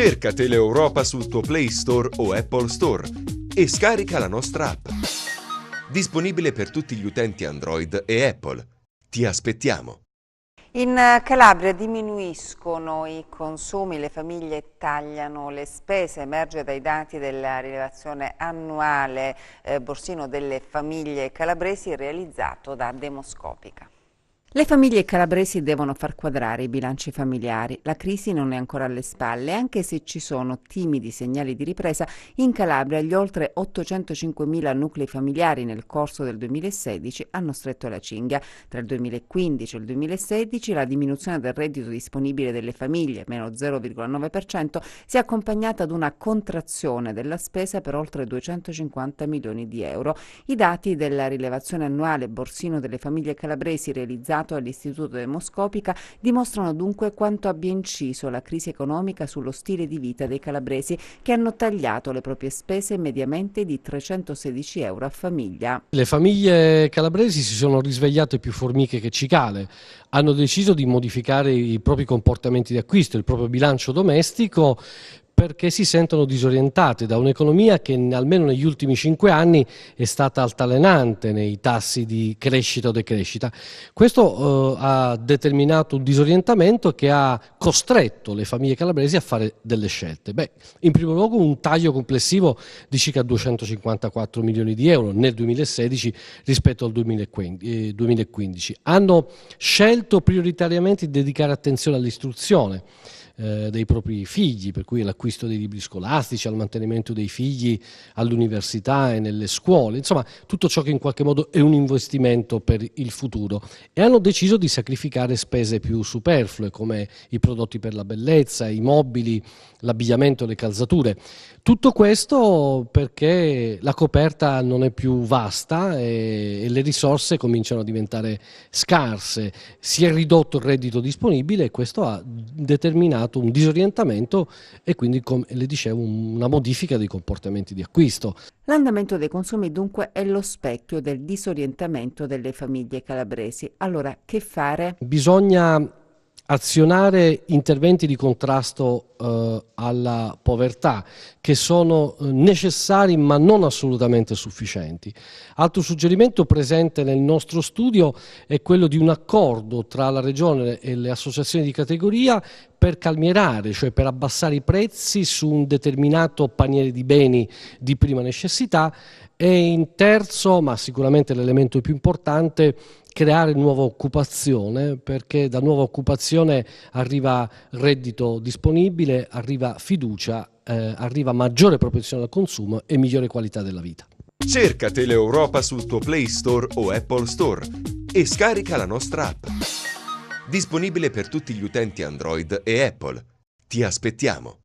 Cerca Teleeuropa sul tuo Play Store o Apple Store e scarica la nostra app. Disponibile per tutti gli utenti Android e Apple. Ti aspettiamo! In Calabria diminuiscono i consumi, le famiglie tagliano le spese, emerge dai dati della rilevazione annuale Borsino delle famiglie calabresi realizzato da Demoscopica. Le famiglie calabresi devono far quadrare i bilanci familiari. La crisi non è ancora alle spalle, anche se ci sono timidi segnali di ripresa. In Calabria gli oltre 805.000 nuclei familiari nel corso del 2016 hanno stretto la cinghia. Tra il 2015 e il 2016 la diminuzione del reddito disponibile delle famiglie, meno 0,9%, si è accompagnata ad una contrazione della spesa per oltre 250 milioni di euro. I dati della rilevazione annuale Borsino delle famiglie calabresi realizzato all'Istituto Demoscopica dimostrano dunque quanto abbia inciso la crisi economica sullo stile di vita dei calabresi, che hanno tagliato le proprie spese mediamente di 316 euro a famiglia. Le famiglie calabresi si sono risvegliate più formiche che cicale, hanno deciso di modificare i propri comportamenti di acquisto, il proprio bilancio domestico, perché si sentono disorientate da un'economia che almeno negli ultimi 5 anni è stata altalenante nei tassi di crescita o decrescita. Questo ha determinato un disorientamento che ha costretto le famiglie calabresi a fare delle scelte. In primo luogo un taglio complessivo di circa 254 milioni di euro nel 2016 rispetto al 2015. Hanno scelto prioritariamente di dedicare attenzione all'istruzione dei propri figli, per cui l'acquisto dei libri scolastici, al mantenimento dei figli all'università e nelle scuole, insomma tutto ciò che in qualche modo è un investimento per il futuro, e hanno deciso di sacrificare spese più superflue come i prodotti per la bellezza, i mobili, l'abbigliamento, le calzature. Tutto questo perché la coperta non è più vasta e le risorse cominciano a diventare scarse, si è ridotto il reddito disponibile e questo ha determinato un disorientamento e quindi, come le dicevo, una modifica dei comportamenti di acquisto. L'andamento dei consumi dunque è lo specchio del disorientamento delle famiglie calabresi. Allora, che fare? Bisogna azionare interventi di contrasto alla povertà che sono necessari ma non assolutamente sufficienti. Altro suggerimento presente nel nostro studio è quello di un accordo tra la Regione e le associazioni di categoria per calmierare, cioè per abbassare i prezzi su un determinato paniere di beni di prima necessità, e in terzo, ma sicuramente l'elemento più importante, creare nuova occupazione, perché da nuova occupazione arriva reddito disponibile, arriva fiducia, arriva maggiore propensione al consumo e migliore qualità della vita. Cerca Teleeuropa sul tuo Play Store o Apple Store e scarica la nostra app. Disponibile per tutti gli utenti Android e Apple. Ti aspettiamo!